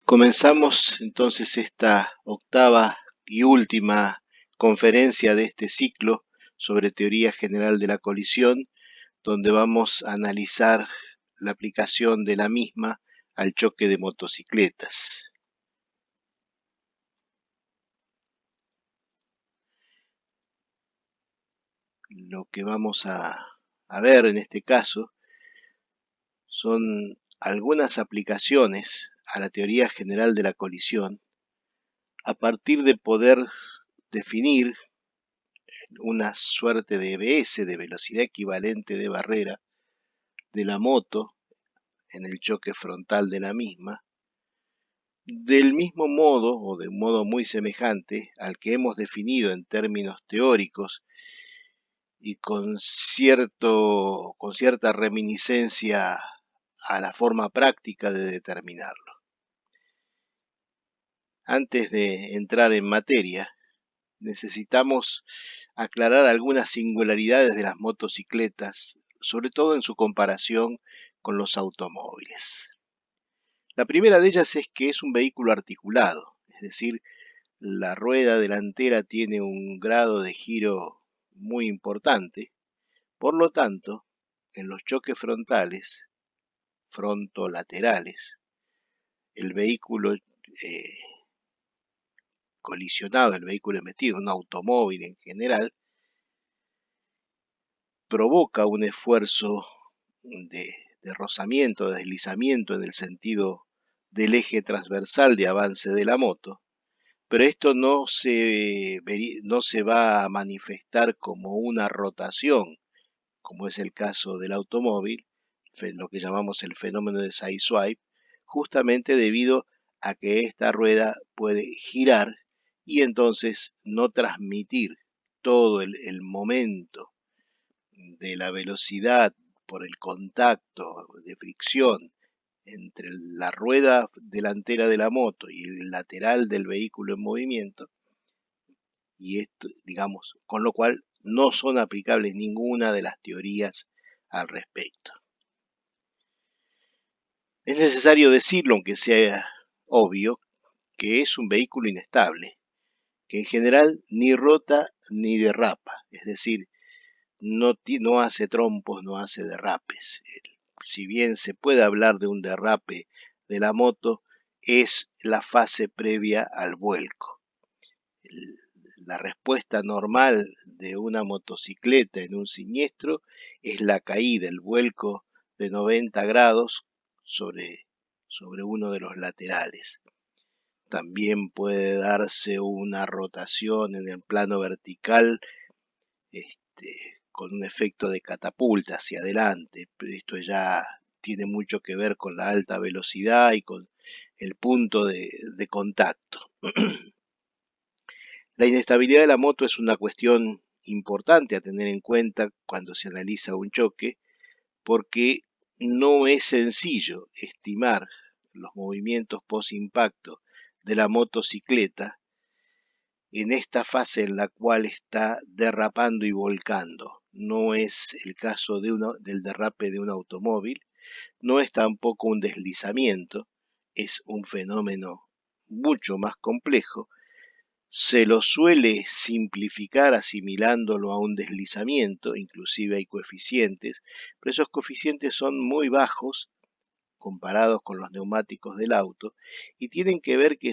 Comenzamos entonces esta octava y última conferencia de este ciclo sobre teoría general de la colisión, donde vamos a analizar la aplicación de la misma al choque de motocicletas. Lo que vamos a ver en este caso son algunas aplicaciones a la teoría general de la colisión a partir de poder definir una suerte de EBS, de velocidad equivalente de barrera, de la moto en el choque frontal de la misma, del mismo modo o de un modo muy semejante al que hemos definido en términos teóricos y con cierta reminiscencia a la forma práctica de determinarlo. Antes de entrar en materia, necesitamos aclarar algunas singularidades de las motocicletas, sobre todo en su comparación con los automóviles. La primera de ellas es que es un vehículo articulado, es decir, la rueda delantera tiene un grado de giro muy importante, por lo tanto, en los choques frontales, frontolaterales, el vehículo colisionado, el vehículo metido, un automóvil en general, provoca un esfuerzo de rozamiento, de deslizamiento en el sentido del eje transversal de avance de la moto, pero esto no se va a manifestar como una rotación, como es el caso del automóvil, lo que llamamos el fenómeno de sideswipe, justamente debido a que esta rueda puede girar y entonces no transmitir todo el momento de la velocidad por el contacto de fricción entre la rueda delantera de la moto y el lateral del vehículo en movimiento, y esto, digamos, con lo cual no son aplicables ninguna de las teorías al respecto. Es necesario decirlo, aunque sea obvio, que es un vehículo inestable, que en general ni rota ni derrapa, es decir, no hace trompos, no hace derrapes. Si bien se puede hablar de un derrape de la moto, es la fase previa al vuelco. La respuesta normal de una motocicleta en un siniestro es la caída, el vuelco de 90 grados sobre uno de los laterales. También puede darse una rotación en el plano vertical, con un efecto de catapulta hacia adelante, pero esto ya tiene mucho que ver con la alta velocidad y con el punto de contacto. La inestabilidad de la moto es una cuestión importante a tener en cuenta cuando se analiza un choque, porque no es sencillo estimar los movimientos post-impacto de la motocicleta en esta fase en la cual está derrapando y volcando. No es el caso del derrape de un automóvil, no es tampoco un deslizamiento, es un fenómeno mucho más complejo. Se lo suele simplificar asimilándolo a un deslizamiento, inclusive hay coeficientes, pero esos coeficientes son muy bajos comparados con los neumáticos del auto y tienen que ver que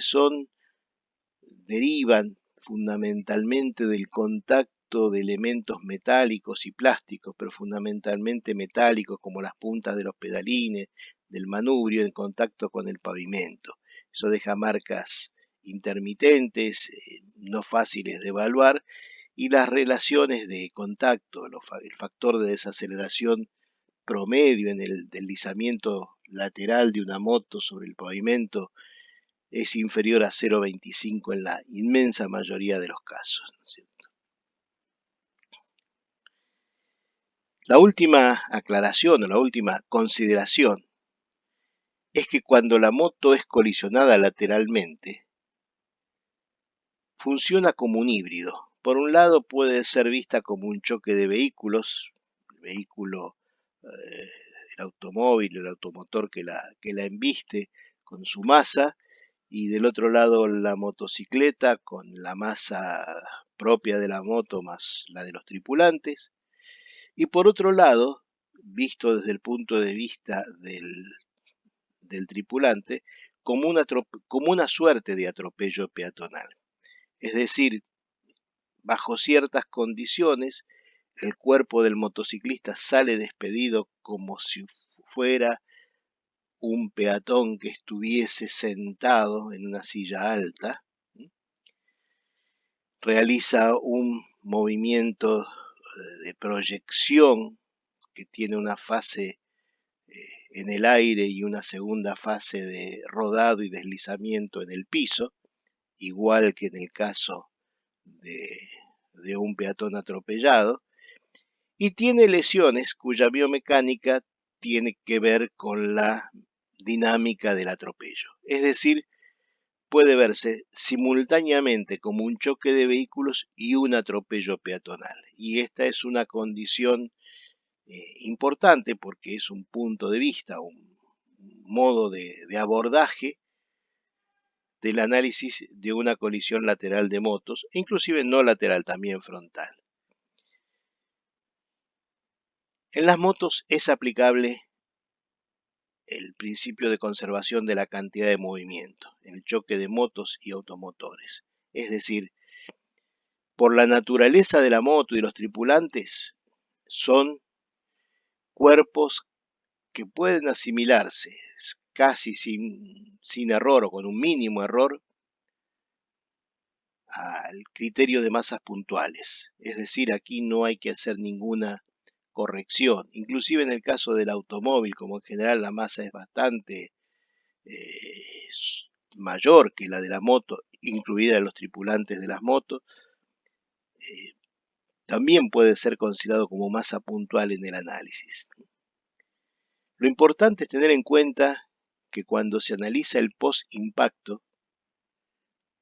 derivan fundamentalmente del contacto de elementos metálicos y plásticos, pero fundamentalmente metálicos como las puntas de los pedalines, del manubrio en contacto con el pavimento. Eso deja marcas intermitentes, no fáciles de evaluar, y las relaciones de contacto, el factor de desaceleración promedio en el deslizamiento lateral de una moto sobre el pavimento es inferior a 0,25 en la inmensa mayoría de los casos, ¿no es cierto? La última aclaración o la última consideración es que cuando la moto es colisionada lateralmente, funciona como un híbrido. Por un lado puede ser vista como un choque de vehículos, el automóvil, el automotor que la embiste con su masa, y del otro lado la motocicleta con la masa propia de la moto más la de los tripulantes, y por otro lado, visto desde el punto de vista del tripulante, como una suerte de atropello peatonal. Es decir, bajo ciertas condiciones, el cuerpo del motociclista sale despedido como si fuera un peatón que estuviese sentado en una silla alta, realiza un movimiento de proyección que tiene una fase en el aire y una segunda fase de rodado y deslizamiento en el piso, igual que en el caso de un peatón atropellado, y tiene lesiones cuya biomecánica tiene que ver con la dinámica del atropello. Es decir, puede verse simultáneamente como un choque de vehículos y un atropello peatonal. Y esta es una condición importante porque es un punto de vista, un modo de abordaje del análisis de una colisión lateral de motos, inclusive no lateral, también frontal. En las motos es aplicable el principio de conservación de la cantidad de movimiento, el choque de motos y automotores. Es decir, por la naturaleza de la moto y los tripulantes, son cuerpos que pueden asimilarse casi sin error o con un mínimo error al criterio de masas puntuales. Es decir, aquí no hay que hacer ninguna corrección. Inclusive en el caso del automóvil, como en general la masa es bastante mayor que la de la moto, incluida los tripulantes de las motos, también puede ser considerado como masa puntual en el análisis. Lo importante es tener en cuenta que cuando se analiza el post-impacto,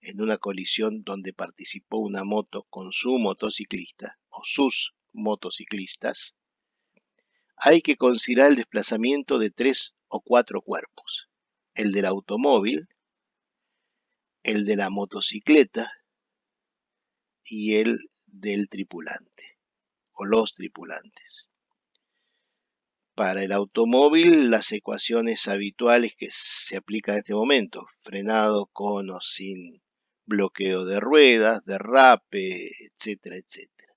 en una colisión donde participó una moto con su motociclista o sus motociclistas, hay que considerar el desplazamiento de 3 o 4 cuerpos: el del automóvil, el de la motocicleta y el del tripulante o los tripulantes. Para el automóvil, las ecuaciones habituales que se aplican en este momento: frenado con o sin bloqueo de ruedas, derrape, etcétera, etcétera.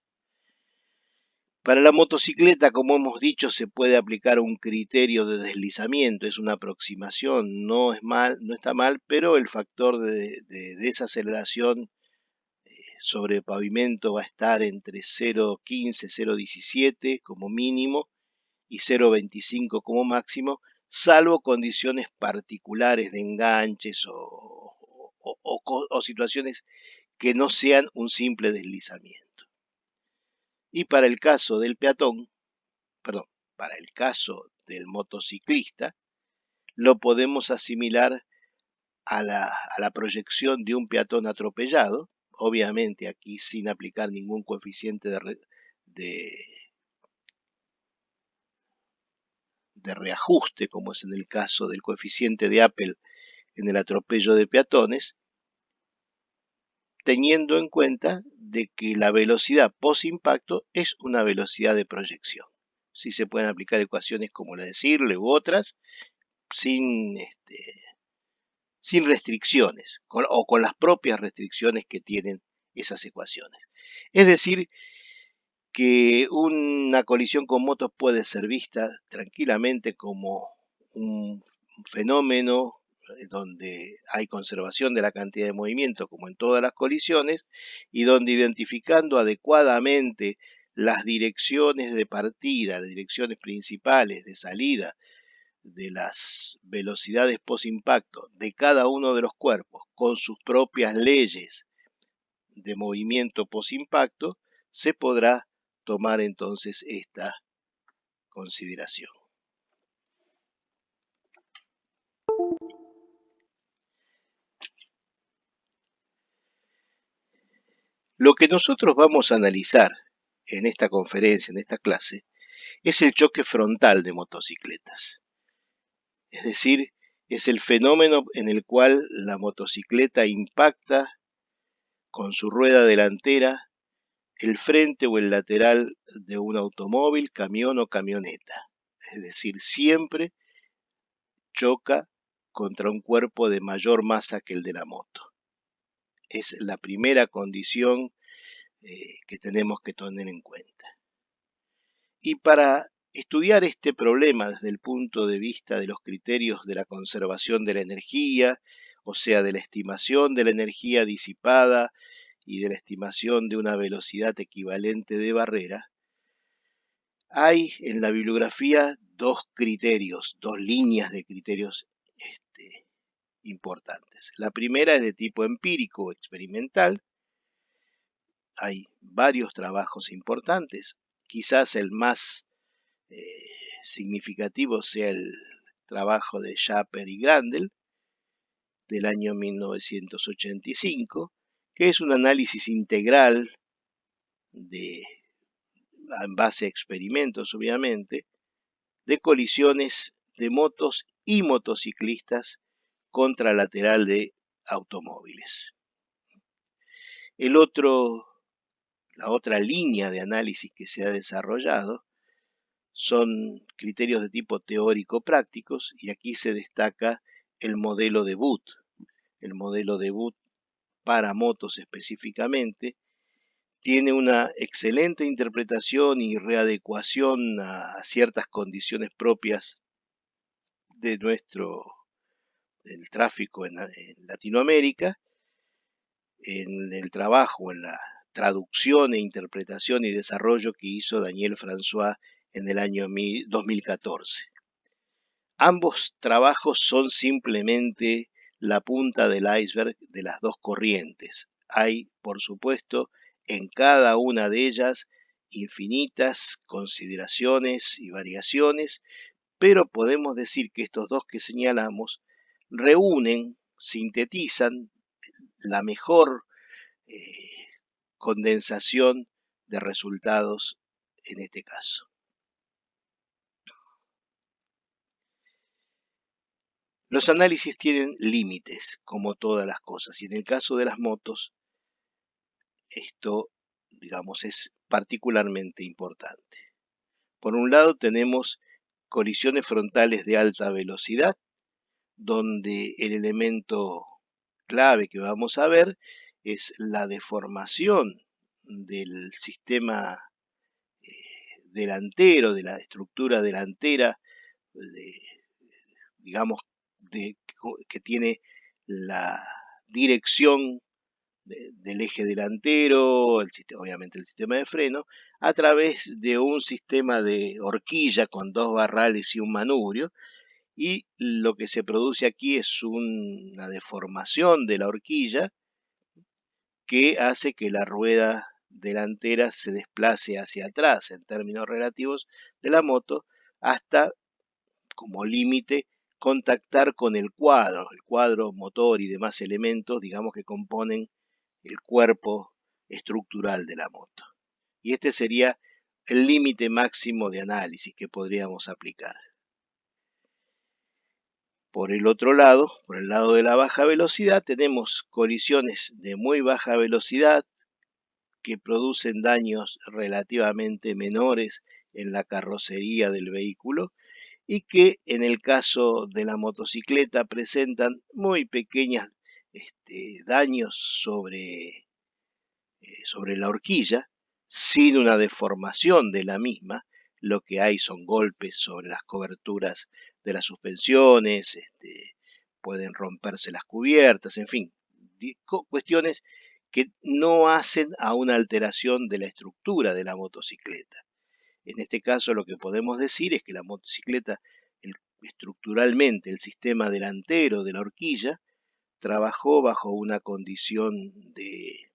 Para la motocicleta, como hemos dicho, se puede aplicar un criterio de deslizamiento, es una aproximación, no está mal, pero el factor de desaceleración sobre pavimento va a estar entre 0,15, 0,17 como mínimo y 0,25 como máximo, salvo condiciones particulares de enganches o situaciones que no sean un simple deslizamiento. Y para el caso del peatón, para el caso del motociclista, lo podemos asimilar a la proyección de un peatón atropellado, obviamente aquí sin aplicar ningún coeficiente de reajuste, como es en el caso del coeficiente de Apple en el atropello de peatones, teniendo en cuenta de que la velocidad post impacto es una velocidad de proyección. Sí se pueden aplicar ecuaciones como la de Searle u otras sin restricciones o con las propias restricciones que tienen esas ecuaciones. Es decir, que una colisión con motos puede ser vista tranquilamente como un fenómeno donde hay conservación de la cantidad de movimiento, como en todas las colisiones, y donde identificando adecuadamente las direcciones de partida, las direcciones principales de salida de las velocidades post-impacto de cada uno de los cuerpos con sus propias leyes de movimiento post-impacto, se podrá tomar entonces esta consideración. Lo que nosotros vamos a analizar en esta conferencia, en esta clase, es el choque frontal de motocicletas. Es decir, Es el fenómeno en el cual la motocicleta impacta con su rueda delantera el frente o el lateral de un automóvil, camión o camioneta. Es decir, siempre choca contra un cuerpo de mayor masa que el de la moto. Es la primera condición que tenemos que tener en cuenta. Y para estudiar este problema desde el punto de vista de los criterios de la conservación de la energía, o sea, de la estimación de la energía disipada y de la estimación de una velocidad equivalente de barrera, hay en la bibliografía dos criterios, dos líneas de criterios importantes. La primera es de tipo empírico o experimental. Hay varios trabajos importantes. Quizás el más significativo sea el trabajo de Schaper y Grandel del año 1985, que es un análisis integral en base a experimentos, obviamente, de colisiones de motos y motociclistas contralateral de automóviles. La otra línea de análisis que se ha desarrollado son criterios de tipo teórico-prácticos, y aquí se destaca el modelo de Wood. El modelo de Wood para motos específicamente tiene una excelente interpretación y readecuación a ciertas condiciones propias de del tráfico en Latinoamérica, en el trabajo, en la traducción e interpretación y desarrollo que hizo Daniel François en el año 2014. Ambos trabajos son simplemente la punta del iceberg de las dos corrientes. Hay, por supuesto, en cada una de ellas infinitas consideraciones y variaciones, pero podemos decir que estos dos que señalamos reúnen, sintetizan la mejor condensación de resultados en este caso. Los análisis tienen límites, como todas las cosas, y en el caso de las motos, esto, digamos, es particularmente importante. Por un lado tenemos colisiones frontales de alta velocidad, donde el elemento clave que vamos a ver es la deformación del sistema delantero, de la estructura delantera, digamos, que tiene la dirección del eje delantero, obviamente el sistema de freno, a través de un sistema de horquilla con dos barrales y un manubrio, y lo que se produce aquí es una deformación de la horquilla que hace que la rueda delantera se desplace hacia atrás en términos relativos de la moto, hasta como límite contactar con el cuadro motor y demás elementos, digamos, que componen el cuerpo estructural de la moto. Y este sería el límite máximo de análisis que podríamos aplicar. Por el otro lado, por el lado de la baja velocidad, tenemos colisiones de muy baja velocidad que producen daños relativamente menores en la carrocería del vehículo, y que en el caso de la motocicleta presentan muy pequeños daños sobre la horquilla, sin una deformación de la misma. Lo que hay son golpes sobre las coberturas de las suspensiones, pueden romperse las cubiertas, en fin, cuestiones que no hacen a una alteración de la estructura de la motocicleta. En este caso lo que podemos decir es que la motocicleta, estructuralmente el sistema delantero de la horquilla, trabajó bajo una condición de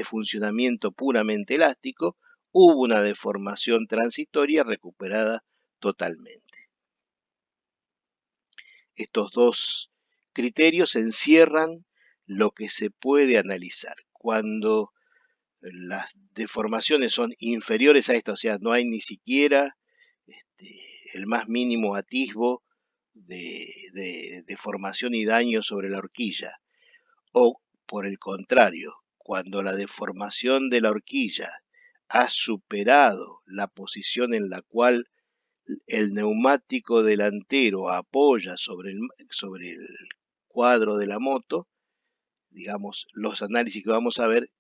funcionamiento puramente elástico, hubo una deformación transitoria recuperada totalmente. Estos dos criterios encierran lo que se puede analizar. Cuando las deformaciones son inferiores a esto, o sea, no hay ni siquiera el más mínimo atisbo de deformación y daño sobre la horquilla. O, por el contrario, cuando la deformación de la horquilla ha superado la posición en la cual el neumático delantero apoya sobre el cuadro de la moto, digamos, los análisis que vamos a ver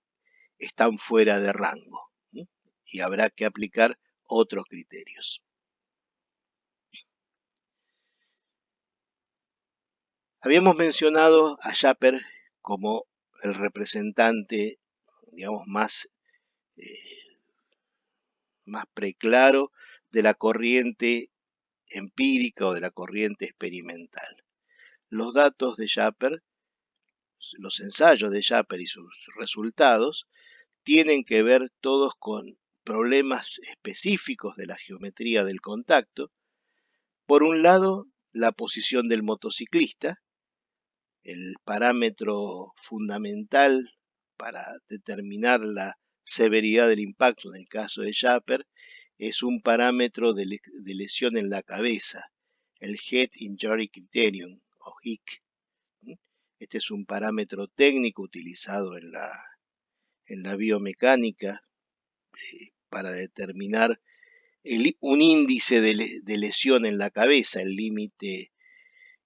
están fuera de rango, ¿sí? Y habrá que aplicar otros criterios. Habíamos mencionado a Schapper como el representante, digamos, más preclaro de la corriente empírica o de la corriente experimental. Los datos de Schapper, los ensayos de Schapper y sus resultados tienen que ver todos con problemas específicos de la geometría del contacto. Por un lado, la posición del motociclista, el parámetro fundamental para determinar la severidad del impacto en el caso de Schapper es un parámetro de lesión en la cabeza, el Head Injury Criterion o HIC. Este es un parámetro técnico utilizado en la biomecánica para determinar un índice de lesión en la cabeza. El límite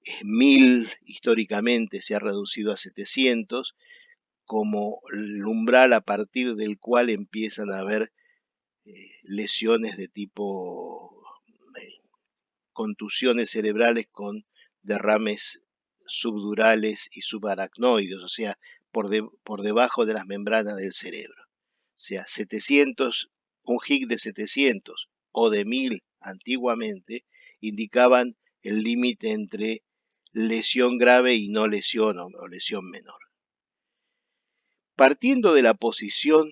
es 1000, históricamente se ha reducido a 700, como el umbral a partir del cual empiezan a haber lesiones de tipo contusiones cerebrales con derrames subdurales y subaracnoides, o sea, por debajo de las membranas del cerebro. O sea, 700, un HIC de 700 o de 1000 antiguamente indicaban el límite entre lesión grave y no lesión o lesión menor. Partiendo de la posición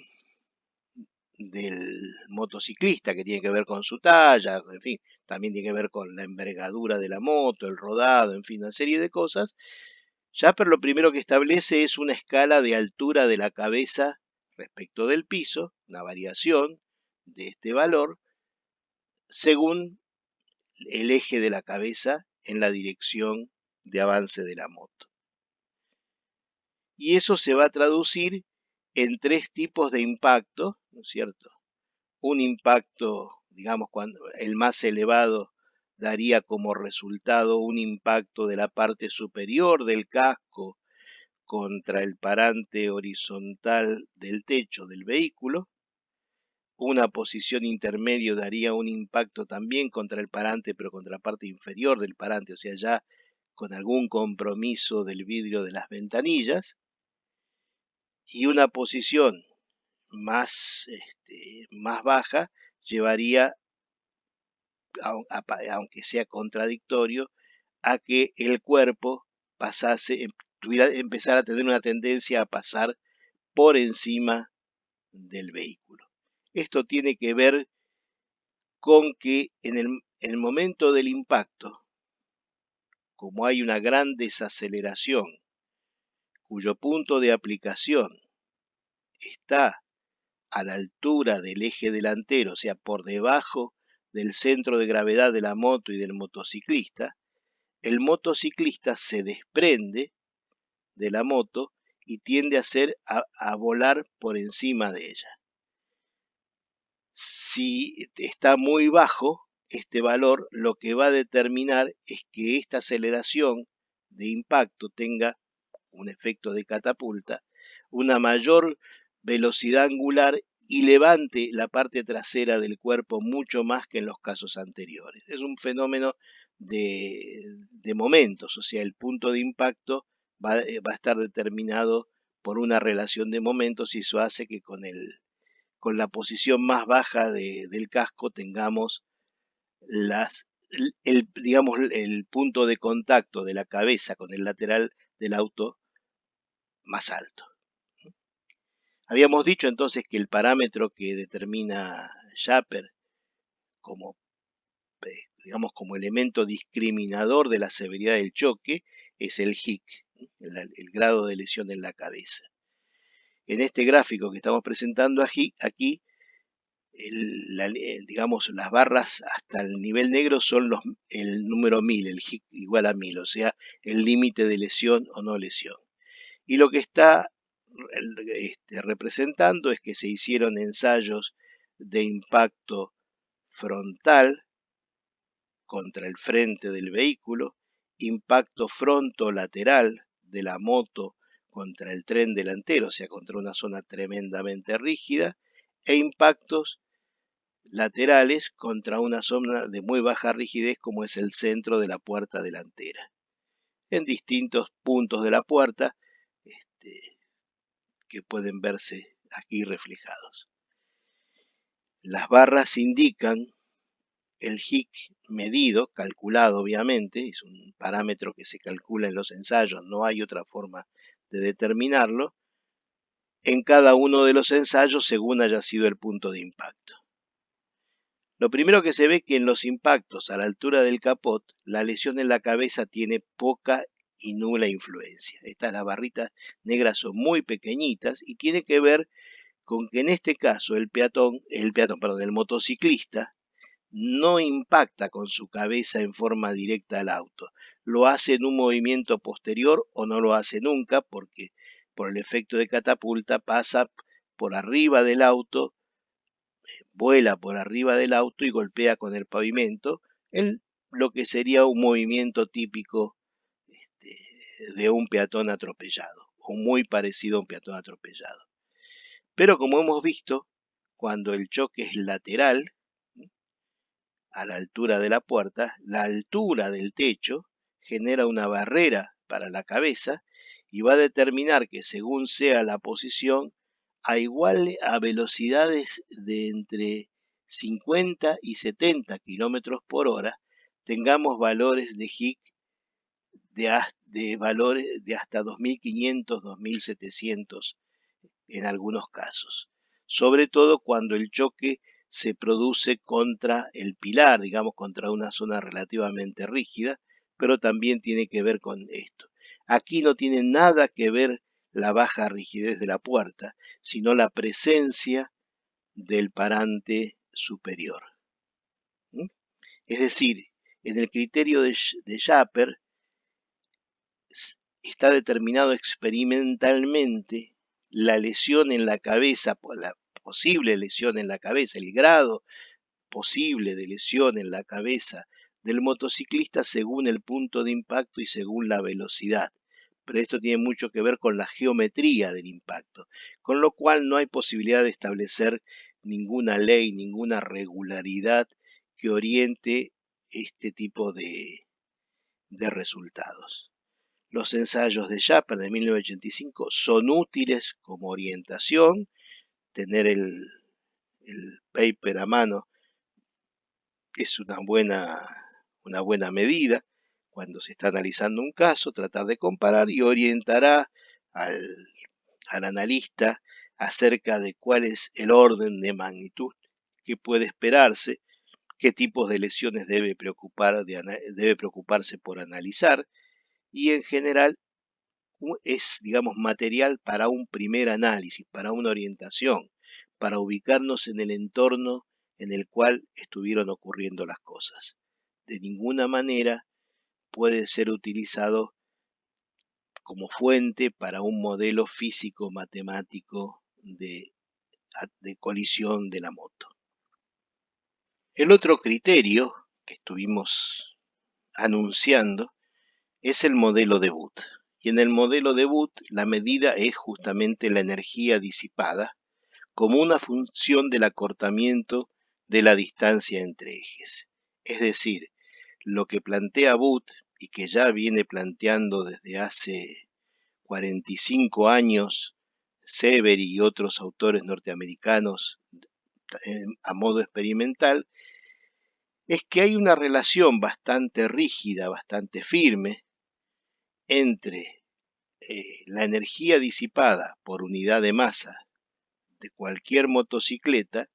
del motociclista, que tiene que ver con su talla, en fin, también tiene que ver con la envergadura de la moto, el rodado, en fin, una serie de cosas, Schapper lo primero que establece es una escala de altura de la cabeza respecto del piso, una variación de este valor, según el eje de la cabeza en la dirección de avance de la moto. Y eso se va a traducir en tres tipos de impacto, ¿no es cierto? Un impacto, digamos, cuando el más elevado daría como resultado un impacto de la parte superior del casco contra el parante horizontal del techo del vehículo. Una posición intermedio daría un impacto también contra el parante, pero contra la parte inferior del parante, o sea, ya con algún compromiso del vidrio de las ventanillas. Y una posición más baja llevaría, aunque sea contradictorio, a que el cuerpo empezara a tener una tendencia a pasar por encima del vehículo. Esto tiene que ver con que en el momento del impacto, como hay una gran desaceleración, cuyo punto de aplicación está a la altura del eje delantero, o sea, por debajo del centro de gravedad de la moto y del motociclista, el motociclista se desprende de la moto y tiende a volar por encima de ella. Si está muy bajo este valor, lo que va a determinar es que esta aceleración de impacto tenga un efecto de catapulta, una mayor velocidad angular y levante la parte trasera del cuerpo mucho más que en los casos anteriores. Es un fenómeno de momentos, o sea, el punto de impacto va a estar determinado por una relación de momentos y eso hace que con la posición más baja del casco tengamos digamos, el punto de contacto de la cabeza con el lateral del auto más alto. Habíamos dicho entonces que el parámetro que determina Schapper como, digamos, como elemento discriminador de la severidad del choque es el HIC, el grado de lesión en la cabeza. En este gráfico que estamos presentando aquí, digamos, las barras hasta el nivel negro son el número 1000, el HIC igual a 1000, o sea, el límite de lesión o no lesión. Y lo que está representando es que se hicieron ensayos de impacto frontal contra el frente del vehículo, impacto frontolateral de la moto contra el tren delantero, o sea, contra una zona tremendamente rígida, e impactos laterales contra una zona de muy baja rigidez como es el centro de la puerta delantera, en distintos puntos de la puerta que pueden verse aquí reflejados. Las barras indican el HIC medido, calculado obviamente, es un parámetro que se calcula en los ensayos, no hay otra forma de determinarlo, en cada uno de los ensayos según haya sido el punto de impacto. Lo primero que se ve es que en los impactos a la altura del capot, la lesión en la cabeza tiene poca y nula influencia. Las barritas negras son muy pequeñitas y tiene que ver con que en este caso el motociclista no impacta con su cabeza en forma directa al auto. Lo hace en un movimiento posterior o no lo hace nunca porque por el efecto de catapulta pasa por arriba del auto, vuela por arriba del auto y golpea con el pavimento en lo que sería un movimiento típico de un peatón atropellado o muy parecido a un peatón atropellado. Pero como hemos visto, cuando el choque es lateral, a la altura de la puerta, la altura del techo genera una barrera para la cabeza y va a determinar que según sea la posición, a velocidades de entre 50 y 70 kilómetros por hora, tengamos valores de HIC de valores de hasta 2500, 2700 en algunos casos. Sobre todo cuando el choque se produce contra el pilar, digamos, contra una zona relativamente rígida, pero también tiene que ver con esto. Aquí no tiene nada que ver la baja rigidez de la puerta, sino la presencia del parante superior. Es decir, en el criterio de Schaper está determinado experimentalmente la lesión en la cabeza, la posible lesión en la cabeza, el grado posible de lesión en la cabeza del motociclista según el punto de impacto y según la velocidad. Pero esto tiene mucho que ver con la geometría del impacto, con lo cual no hay posibilidad de establecer ninguna ley, ninguna regularidad que oriente este tipo de resultados. Los ensayos de Schaper de 1985 son útiles como orientación. Tener el paper a mano es una buena medida cuando se está analizando un caso, tratar de comparar y orientará al analista acerca de cuál es el orden de magnitud que puede esperarse, qué tipos de lesiones debe preocuparse por analizar y en general es, digamos, material para un primer análisis, para una orientación, para ubicarnos en el entorno en el cual estuvieron ocurriendo las cosas. De ninguna manera puede ser utilizado como fuente para un modelo físico-matemático de colisión de la moto. El otro criterio que estuvimos anunciando es el modelo de Booth. Y en el modelo de Booth la medida es justamente la energía disipada como una función del acortamiento de la distancia entre ejes. Es decir, lo que plantea Booth y que ya viene planteando desde hace 45 años Severi y otros autores norteamericanos a modo experimental, es que hay una relación bastante rígida, bastante firme entre la energía disipada por unidad de masa de cualquier motocicleta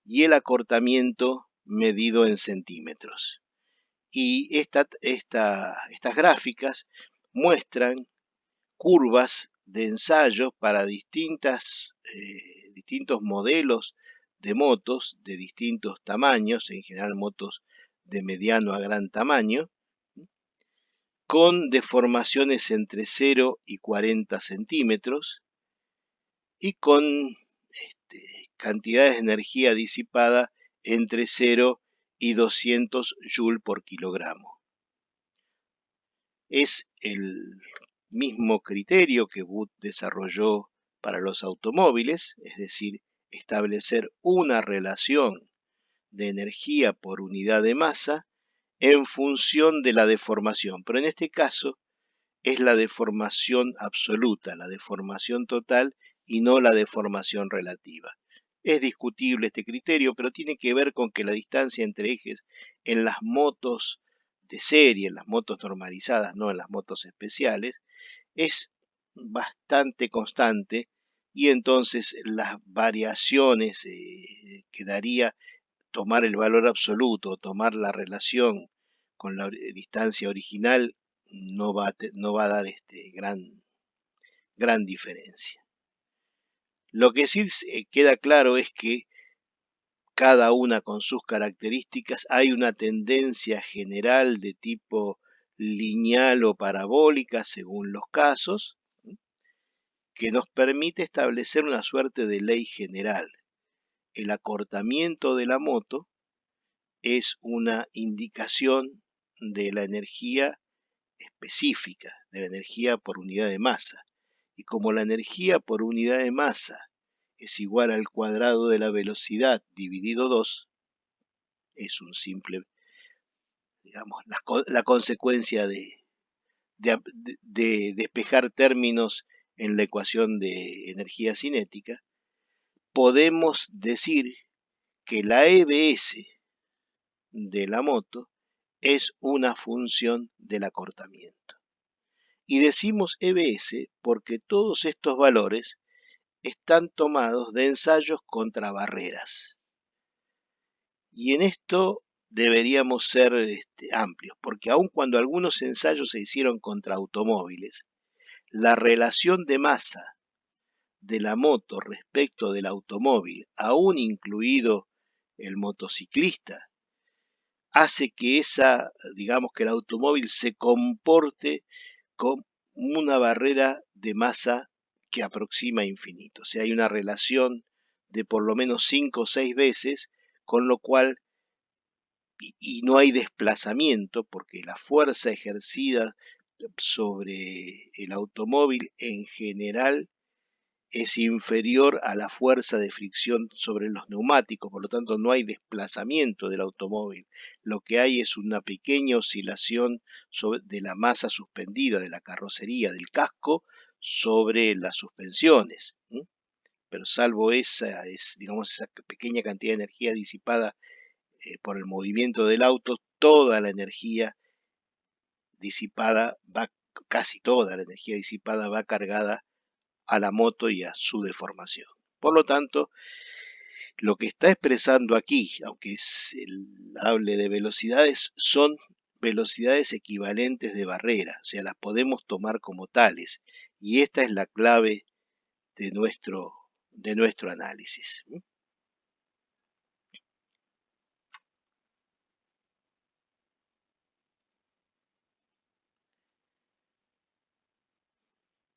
y el acortamiento medido en centímetros. Y estas gráficas muestran curvas de ensayos para distintos modelos de motos de distintos tamaños, en general motos de mediano a gran tamaño, con deformaciones entre 0 y 40 centímetros y con cantidades de energía disipada entre 0 y 200 Joule por kilogramo. Es el mismo criterio que Wood desarrolló para los automóviles, es decir, establecer una relación de energía por unidad de masa en función de la deformación, pero en este caso es la deformación absoluta, la deformación total y no la deformación relativa. Es discutible este criterio, pero tiene que ver con que la distancia entre ejes en las motos de serie, en las motos normalizadas, no en las motos especiales, es bastante constante y entonces las variaciones que daría tomar el valor absoluto, tomar la relación con la distancia original, no va a dar gran diferencia. Lo que sí queda claro es que cada una con sus características hay una tendencia general de tipo lineal o parabólica según los casos, que nos permite establecer una suerte de ley general. El acortamiento de la moto es una indicación de la energía específica, de la energía por unidad de masa. Y como la energía por unidad de masa es igual al cuadrado de la velocidad dividido 2, es un simple, digamos, la consecuencia de despejar términos en la ecuación de energía cinética, podemos decir que la EBS de la moto es una función del acortamiento. Y decimos EBS porque todos estos valores están tomados de ensayos contra barreras. Y en esto deberíamos ser amplios, porque aun cuando algunos ensayos se hicieron contra automóviles, la relación de masa de la moto respecto del automóvil, aún incluido el motociclista, hace que digamos que el automóvil se comporte como una barrera de masa que aproxima infinito. O sea, hay una relación de por lo menos 5 o 6 veces, con lo cual, y no hay desplazamiento, porque la fuerza ejercida sobre el automóvil en general es inferior a la fuerza de fricción sobre los neumáticos, por lo tanto no hay desplazamiento del automóvil. Lo que hay es una pequeña oscilación de la masa suspendida de la carrocería, del casco, sobre las suspensiones. Pero salvo digamos, esa pequeña cantidad de energía disipada por el movimiento del auto, toda la energía disipada casi toda la energía disipada va cargada a la moto y a su deformación. Por lo tanto, lo que está expresando aquí, aunque hable de velocidades, son velocidades equivalentes de barrera, o sea, las podemos tomar como tales, y esta es la clave de nuestro análisis.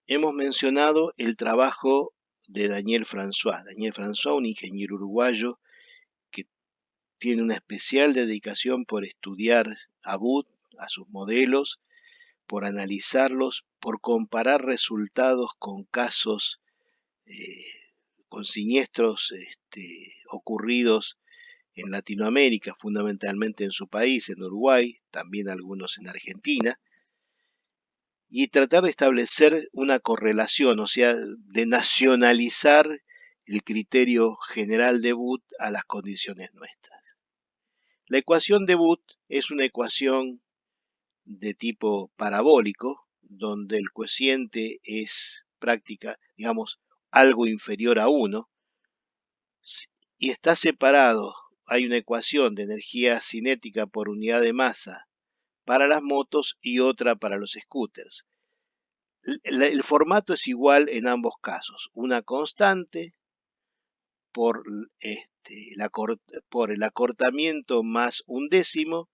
Hemos mencionado el trabajo de Daniel François. Daniel François, un ingeniero uruguayo que tiene una especial dedicación por estudiar a Wood, a sus modelos, por analizarlos, por comparar resultados con casos, con siniestros ocurridos en Latinoamérica, fundamentalmente en su país, en Uruguay, también algunos en Argentina, y tratar de establecer una correlación, o sea, de nacionalizar el criterio general de Wood a las condiciones nuestras. La ecuación de Wood es una ecuación de tipo parabólico, donde el cociente es digamos, algo inferior a 1, y está separado. Hay una ecuación de energía cinética por unidad de masa para las motos y otra para los scooters. El formato es igual en ambos casos, una constante por, por el acortamiento más un décimo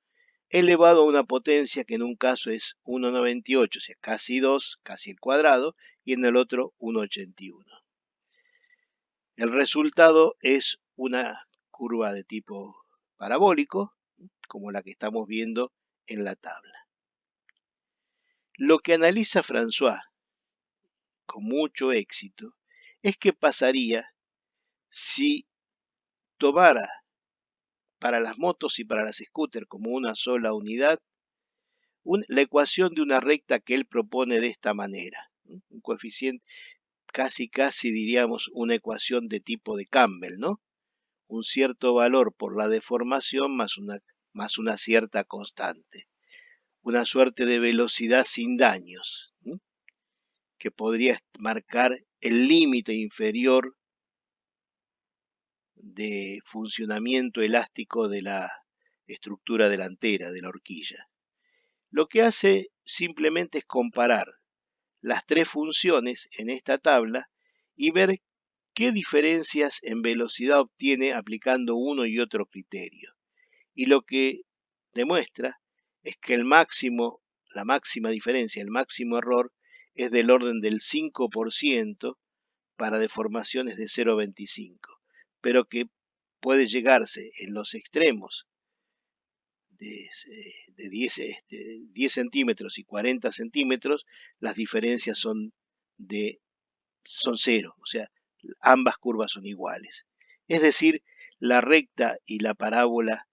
elevado a una potencia que en un caso es 1,98, o sea, casi 2, casi el cuadrado, y en el otro 1,81. El resultado es una curva de tipo parabólico, como la que estamos viendo en la tabla. Lo que analiza François con mucho éxito es qué pasaría si tomara para las motos y para las scooters como una sola unidad la ecuación de una recta que él propone de esta manera, un coeficiente, casi diríamos una ecuación de tipo de Campbell, ¿no? Un cierto valor por la deformación más una cierta constante, una suerte de velocidad sin daños, que podría marcar el límite inferior de funcionamiento elástico de la estructura delantera, de la horquilla. Lo que hace simplemente es comparar las tres funciones en esta tabla y ver qué diferencias en velocidad obtiene aplicando uno y otro criterio. Y lo que demuestra es que la máxima diferencia, el máximo error, es del orden del 5% para deformaciones de 0,25, pero que puede llegarse en los extremos de 10 centímetros y 40 centímetros, las diferencias son cero, o sea, ambas curvas son iguales. Es decir, la recta y la parábola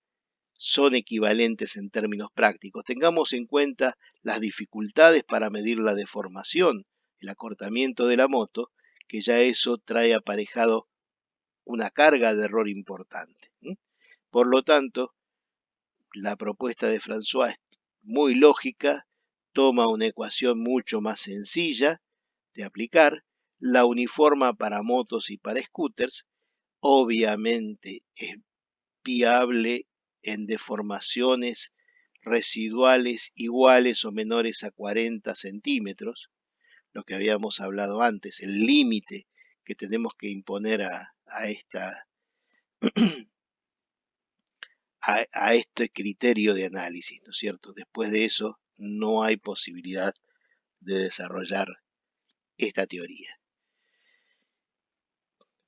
son equivalentes en términos prácticos. Tengamos en cuenta las dificultades para medir la deformación, el acortamiento de la moto, que ya eso trae aparejado una carga de error importante. Por lo tanto, la propuesta de François es muy lógica, toma una ecuación mucho más sencilla de aplicar, la uniforma para motos y para scooters, obviamente es viable en deformaciones residuales iguales o menores a 40 centímetros, lo que habíamos hablado antes, el límite que tenemos que imponer a este criterio de análisis, ¿no es cierto? Después de eso no hay posibilidad de desarrollar esta teoría.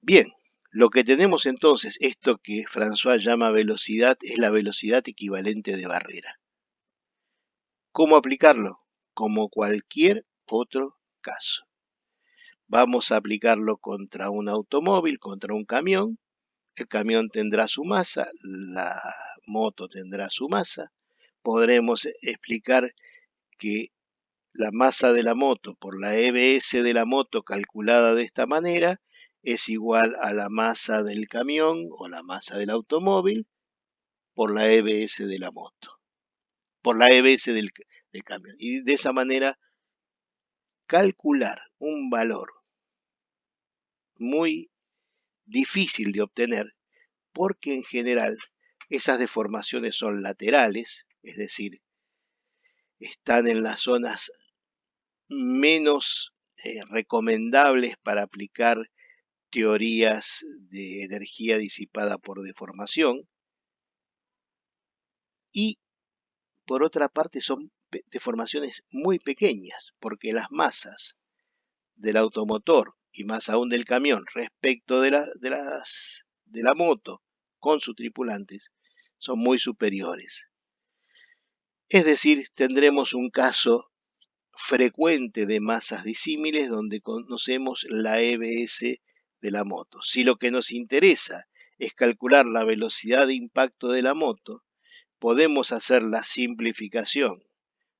Bien, lo que tenemos entonces, esto que François llama velocidad, es la velocidad equivalente de barrera. ¿Cómo aplicarlo? Como cualquier otro caso. Vamos a aplicarlo contra un automóvil, contra un camión. El camión tendrá su masa, la moto tendrá su masa. Podremos explicar que la masa de la moto por la EBS de la moto calculada de esta manera es igual a la masa del camión o la masa del automóvil por la EBS de la moto, por la EBS del camión. Y de esa manera calcular un valor muy difícil de obtener porque en general esas deformaciones son laterales, es decir, están en las zonas menos recomendables para aplicar teorías de energía disipada por deformación, y por otra parte son deformaciones muy pequeñas, porque las masas del automotor y más aún del camión respecto de la moto con sus tripulantes son muy superiores. Es decir, tendremos un caso frecuente de masas disímiles donde conocemos la EBS de la moto. Si lo que nos interesa es calcular la velocidad de impacto de la moto, podemos hacer la simplificación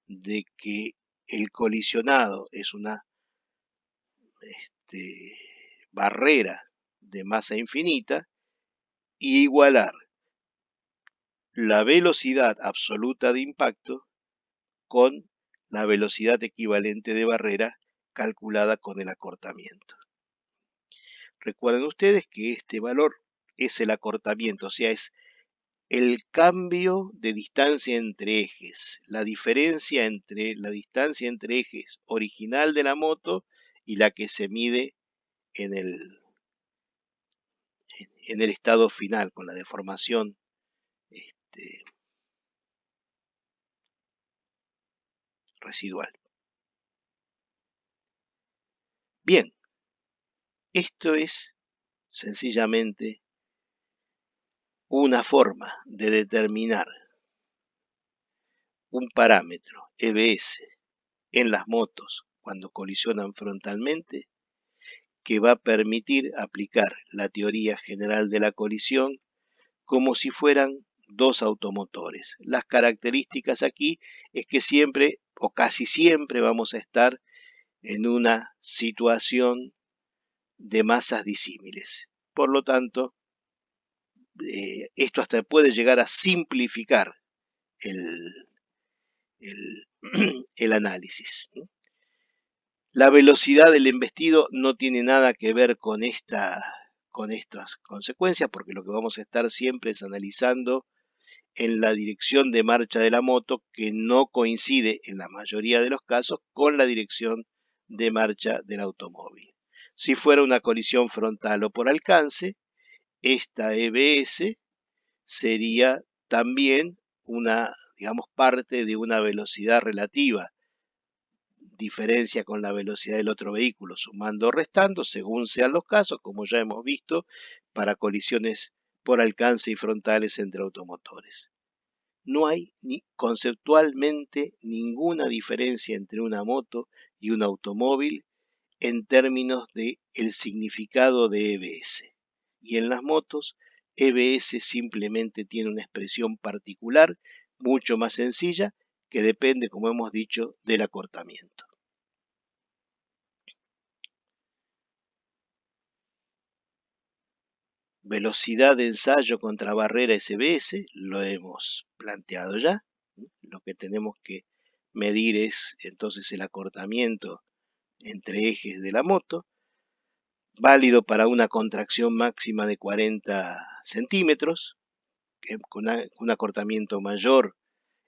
de que el colisionado es una barrera de masa infinita y igualar la velocidad absoluta de impacto con la velocidad equivalente de barrera calculada con el acortamiento. Recuerden ustedes que este valor es el acortamiento, o sea, es el cambio de distancia entre ejes, la diferencia entre la distancia entre ejes original de la moto y la que se mide en en el estado final, con la deformación residual. Bien, esto es sencillamente una forma de determinar un parámetro EBS en las motos cuando colisionan frontalmente, que va a permitir aplicar la teoría general de la colisión como si fueran dos automotores. Las características aquí es que siempre o casi siempre vamos a estar en una situación de masas disímiles. Por lo tanto, esto hasta puede llegar a simplificar el, el, el análisis. La velocidad del embestido no tiene nada que ver con estas consecuencias, porque lo que vamos a estar siempre es analizando en la dirección de marcha de la moto, que no coincide en la mayoría de los casos con la dirección de marcha del automóvil. Si fuera una colisión frontal o por alcance, esta EBS sería también una, digamos, parte de una velocidad relativa, diferencia con la velocidad del otro vehículo, sumando o restando, según sean los casos, como ya hemos visto, para colisiones por alcance y frontales entre automotores. No hay conceptualmente ninguna diferencia entre una moto y un automóvil en términos de el significado de EBS. Y en las motos, EBS simplemente tiene una expresión particular, mucho más sencilla, que depende, como hemos dicho, del acortamiento. Velocidad de ensayo contra barrera SBS, lo hemos planteado ya. Lo que tenemos que medir es entonces el acortamiento entre ejes de la moto, válido para una contracción máxima de 40 centímetros, que con un acortamiento mayor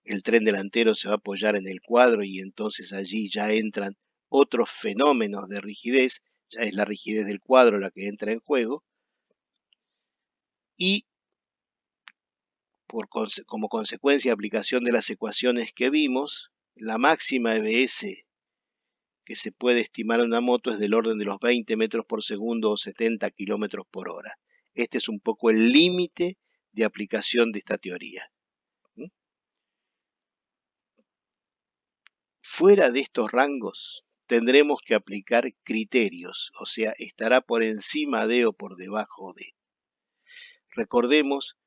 el tren delantero se va a apoyar en el cuadro y entonces allí ya entran otros fenómenos de rigidez, ya es la rigidez del cuadro la que entra en juego, y como consecuencia de aplicación de las ecuaciones que vimos, la máxima EBS que se puede estimar en una moto es del orden de los 20 metros por segundo o 70 kilómetros por hora. Este es un poco el límite de aplicación de esta teoría. Fuera de estos rangos, tendremos que aplicar criterios, o sea, estará por encima de o por debajo de. Recordemos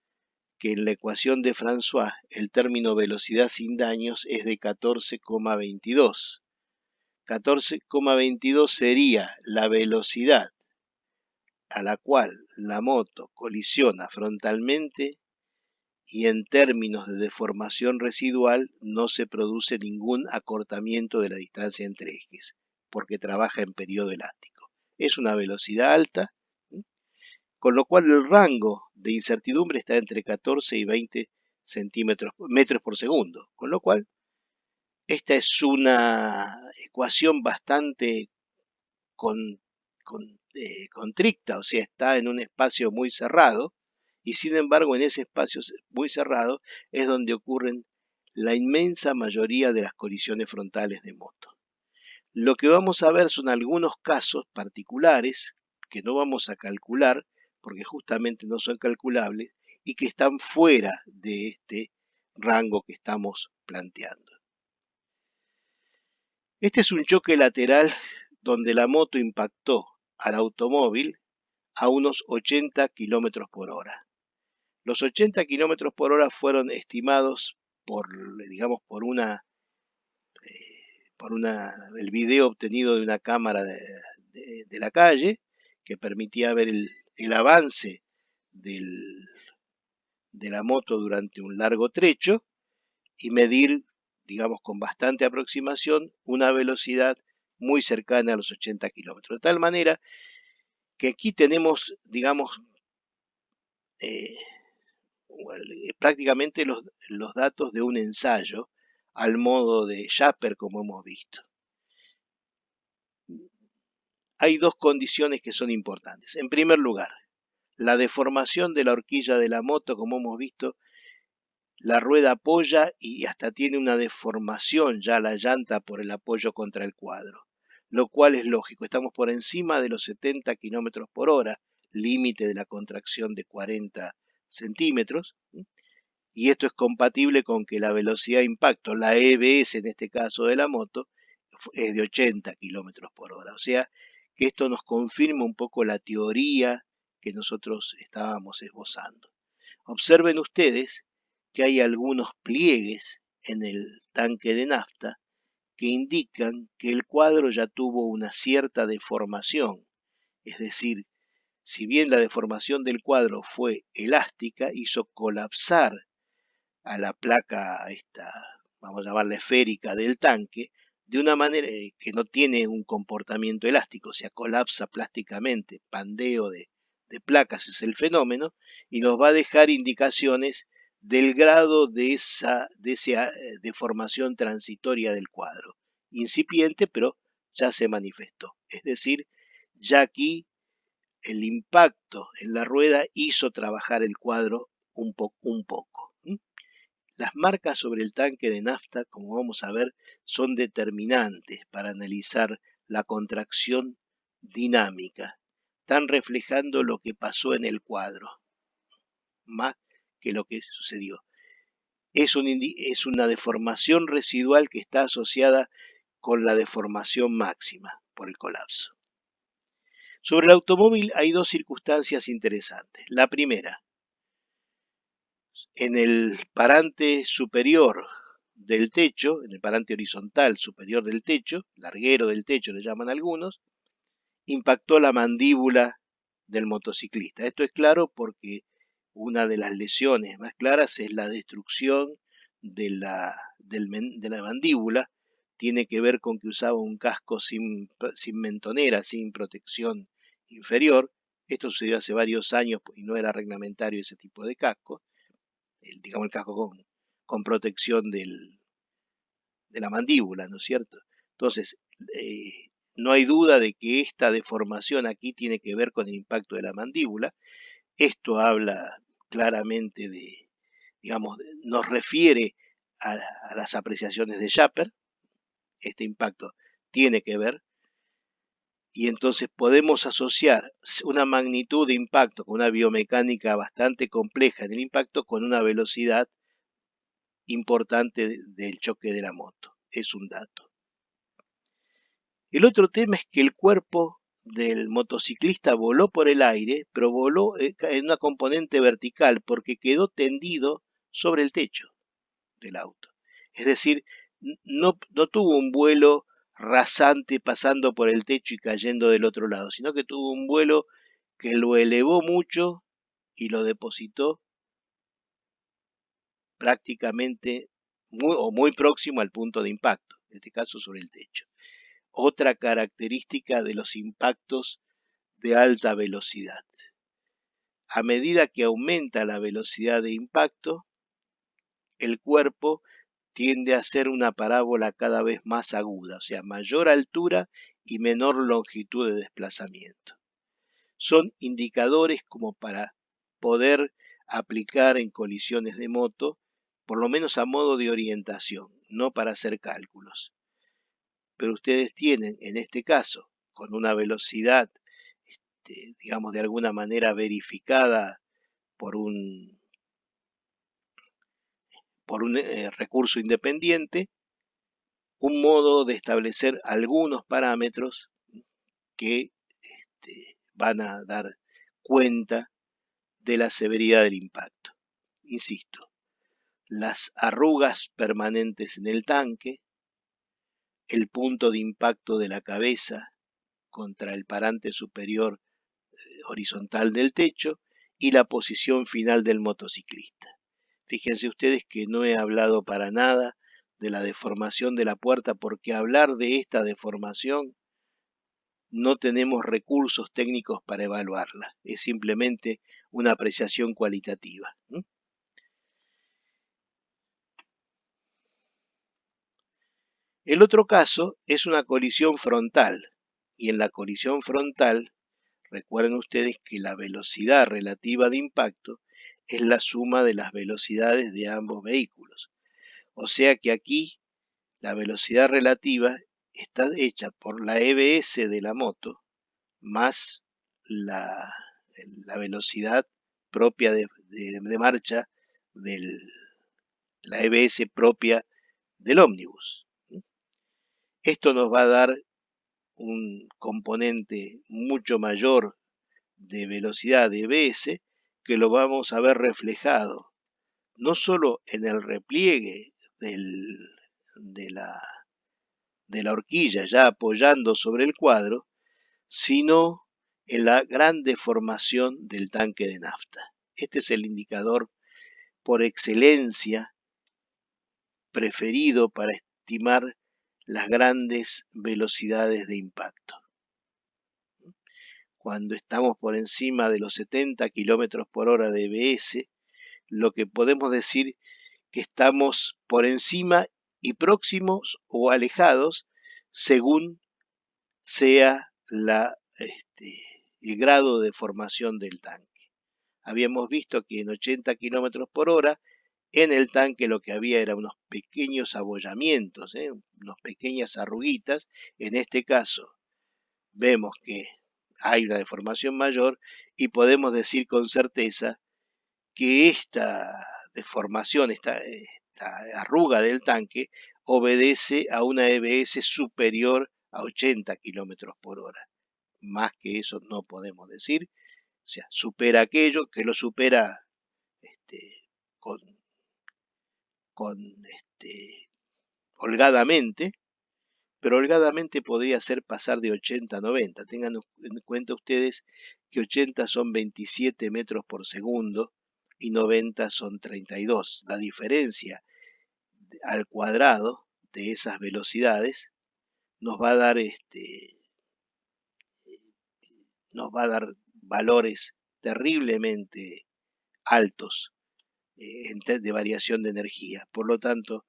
que en la ecuación de François el término velocidad sin daños es de 14,22. 14,22 sería la velocidad a la cual la moto colisiona frontalmente y en términos de deformación residual no se produce ningún acortamiento de la distancia entre ejes, porque trabaja en periodo elástico. Es una velocidad alta, con lo cual el rango de incertidumbre está entre 14 y 20 metros por segundo, con lo cual esta es una ecuación bastante contricta, o sea, está en un espacio muy cerrado, y sin embargo en ese espacio muy cerrado es donde ocurren la inmensa mayoría de las colisiones frontales de moto. Lo que vamos a ver son algunos casos particulares que no vamos a calcular porque justamente no son calculables y que están fuera de este rango que estamos planteando. Este es un choque lateral donde la moto impactó al automóvil a unos 80 kilómetros por hora. Los 80 kilómetros por hora fueron estimados por, digamos, el video obtenido de una cámara de la calle que permitía ver el avance de la moto durante un largo trecho y medir, digamos, con bastante aproximación, una velocidad muy cercana a los 80 kilómetros. De tal manera que aquí tenemos, digamos, prácticamente los datos de un ensayo al modo de Schapper, como hemos visto. Hay dos condiciones que son importantes. En primer lugar, La deformación de la horquilla de la moto, como hemos visto, la rueda apoya y hasta tiene una deformación ya la llanta por el apoyo contra el cuadro, lo cual es lógico. Estamos por encima de los 70 kilómetros por hora, límite de la contracción de 40 centímetros, y esto es compatible con que la velocidad de impacto, la EBS en este caso de la moto, es de 80 kilómetros por hora. O sea que esto nos confirma un poco la teoría que nosotros estábamos esbozando. Observen ustedes que hay algunos pliegues en el tanque de nafta que indican que el cuadro ya tuvo una cierta deformación. Es decir, si bien la deformación del cuadro fue elástica, hizo colapsar a la placa esta, vamos a llamarla esférica del tanque, de una manera que no tiene un comportamiento elástico, o sea, colapsa plásticamente, pandeo de placas es el fenómeno, y nos va a dejar indicaciones del grado de esa deformación transitoria del cuadro. Incipiente, pero ya se manifestó. Es decir, ya aquí el impacto en la rueda hizo trabajar el cuadro un poco. Las marcas sobre el tanque de nafta, como vamos a ver, son determinantes para analizar la contracción dinámica. Están reflejando lo que pasó en el cuadro, más que lo que sucedió. Es una deformación residual que está asociada con la deformación máxima por el colapso. Sobre el automóvil hay dos circunstancias interesantes. La primera, en el parante superior del techo, en el parante horizontal superior del techo, larguero del techo le llaman algunos, impactó la mandíbula del motociclista. Esto es claro porque una de las lesiones más claras es la destrucción de la mandíbula. Tiene que ver con que usaba un casco sin mentonera, sin protección inferior. Esto sucedió hace varios años y no era reglamentario ese tipo de casco. Digamos el casco con protección de la mandíbula, ¿no es cierto? Entonces, no hay duda de que esta deformación aquí tiene que ver con el impacto de la mandíbula. Esto habla claramente de, digamos, nos refiere a las apreciaciones de Schaper. Este impacto tiene que ver, y entonces podemos asociar una magnitud de impacto con una biomecánica bastante compleja en el impacto con una velocidad importante del choque de la moto. Es un dato. El otro tema es que el cuerpo del motociclista voló por el aire, pero voló en una componente vertical porque quedó tendido sobre el techo del auto. Es decir, no tuvo un vuelo rasante pasando por el techo y cayendo del otro lado, sino que tuvo un vuelo que lo elevó mucho y lo depositó prácticamente muy próximo al punto de impacto, en este caso sobre el techo. Otra característica de los impactos de alta velocidad. A medida que aumenta la velocidad de impacto, el cuerpo tiende a ser una parábola cada vez más aguda, o sea, mayor altura y menor longitud de desplazamiento. Son indicadores como para poder aplicar en colisiones de moto, por lo menos a modo de orientación, no para hacer cálculos. Pero ustedes tienen, en este caso, con una velocidad, digamos, de alguna manera verificada por un recurso independiente, un modo de establecer algunos parámetros que van a dar cuenta de la severidad del impacto. Insisto, las arrugas permanentes en el tanque, el punto de impacto de la cabeza contra el parante superior horizontal del techo y la posición final del motociclista. Fíjense ustedes que no he hablado para nada de la deformación de la puerta, porque hablar de esta deformación no tenemos recursos técnicos para evaluarla, es simplemente una apreciación cualitativa. El otro caso es una colisión frontal, y en la colisión frontal Recuerden ustedes que la velocidad relativa de impacto es la suma de las velocidades de ambos vehículos. O sea que aquí la velocidad relativa está hecha por la EBS de la moto más la, la velocidad propia de marcha de la EBS propia del ómnibus. Esto nos va a dar un componente mucho mayor de velocidad de EBS que lo vamos a ver reflejado no solo en el repliegue de la horquilla ya apoyando sobre el cuadro, sino en la gran deformación del tanque de nafta. Este es el indicador por excelencia preferido para estimar las grandes velocidades de impacto. Cuando estamos por encima de los 70 km por hora de EBS, lo que podemos decir que estamos por encima y próximos o alejados según sea el grado de formación del tanque. Habíamos visto que en 80 km por hora en el tanque lo que había era unos pequeños abollamientos, unas pequeñas arruguitas. En este caso vemos que hay una deformación mayor y podemos decir con certeza que esta deformación, esta arruga del tanque, obedece a una EBS superior a 80 km por hora. Más que eso no podemos decir. O sea, supera aquello que lo supera con holgadamente, pero holgadamente podría ser pasar de 80 a 90. Tengan en cuenta ustedes que 80 son 27 metros por segundo y 90 son 32. La diferencia al cuadrado de esas velocidades nos va a dar valores terriblemente altos de variación de energía. Por lo tanto,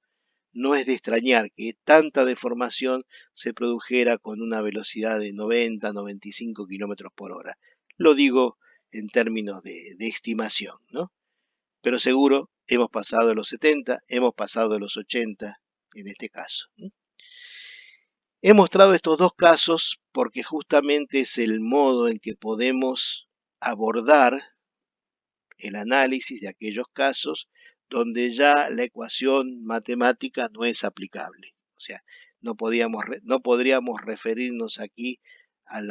no es de extrañar que tanta deformación se produjera con una velocidad de 90-95 kilómetros por hora. Lo digo en términos de estimación, ¿no? Pero seguro hemos pasado de los 70, hemos pasado de los 80 en este caso. He mostrado estos dos casos porque justamente es el modo en que podemos abordar el análisis de aquellos casos donde ya la ecuación matemática no es aplicable. O sea, no podríamos referirnos aquí al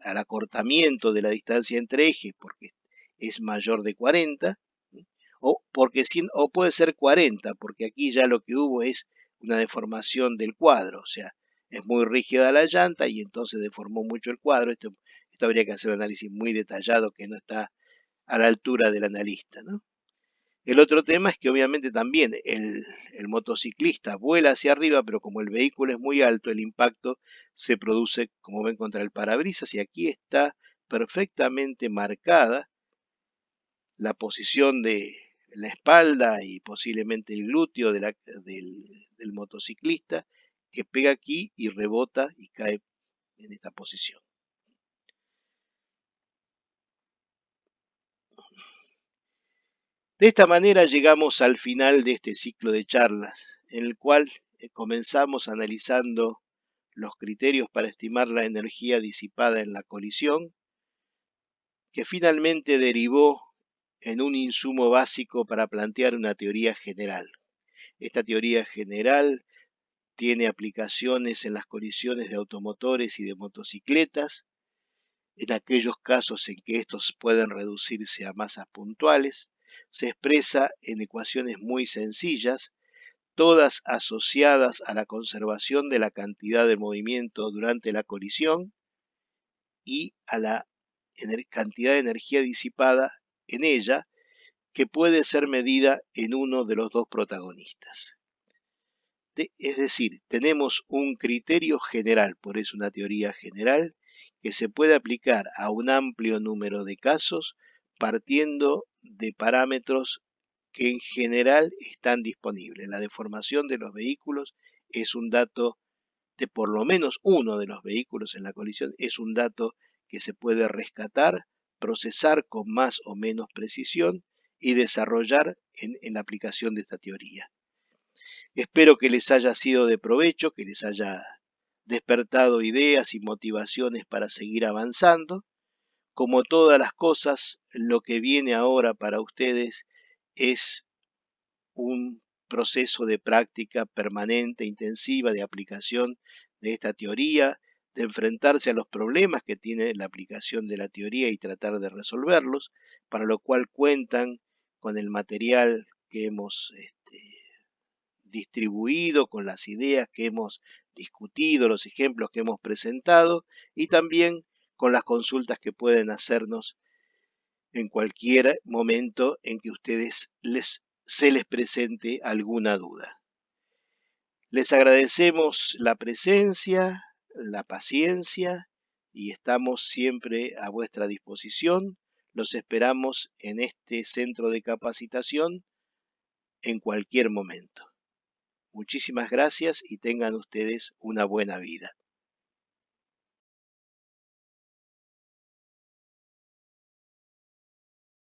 acortamiento de la distancia entre ejes porque es mayor de 40, o puede ser 40, porque aquí ya lo que hubo es una deformación del cuadro, o sea, es muy rígida la llanta y entonces deformó mucho el cuadro. Esto habría que hacer un análisis muy detallado que no está a la altura del analista, ¿no? El otro tema es que obviamente también el motociclista vuela hacia arriba, pero como el vehículo es muy alto, el impacto se produce, como ven, contra el parabrisas, y aquí está perfectamente marcada la posición de la espalda y posiblemente el glúteo del motociclista, que pega aquí y rebota y cae en esta posición. De esta manera llegamos al final de este ciclo de charlas, en el cual comenzamos analizando los criterios para estimar la energía disipada en la colisión, que finalmente derivó en un insumo básico para plantear una teoría general. Esta teoría general tiene aplicaciones en las colisiones de automotores y de motocicletas, en aquellos casos en que estos pueden reducirse a masas puntuales. Se expresa en ecuaciones muy sencillas, todas asociadas a la conservación de la cantidad de movimiento durante la colisión y a la cantidad de energía disipada en ella, que puede ser medida en uno de los dos protagonistas. Es decir, tenemos un criterio general, por eso una teoría general, que se puede aplicar a un amplio número de casos partiendo de parámetros que en general están disponibles. La deformación de los vehículos es un dato, de por lo menos uno de los vehículos en la colisión, es un dato que se puede rescatar, procesar con más o menos precisión y desarrollar en la aplicación de esta teoría. Espero que les haya sido de provecho, que les haya despertado ideas y motivaciones para seguir avanzando. Como todas las cosas, lo que viene ahora para ustedes es un proceso de práctica permanente, intensiva, de aplicación de esta teoría, de enfrentarse a los problemas que tiene la aplicación de la teoría y tratar de resolverlos, para lo cual cuentan con el material que hemos distribuido, con las ideas que hemos discutido, los ejemplos que hemos presentado y también con las consultas que pueden hacernos en cualquier momento en que se les presente alguna duda. Les agradecemos la presencia, la paciencia y estamos siempre a vuestra disposición. Los esperamos en este centro de capacitación en cualquier momento. Muchísimas gracias y tengan ustedes una buena vida.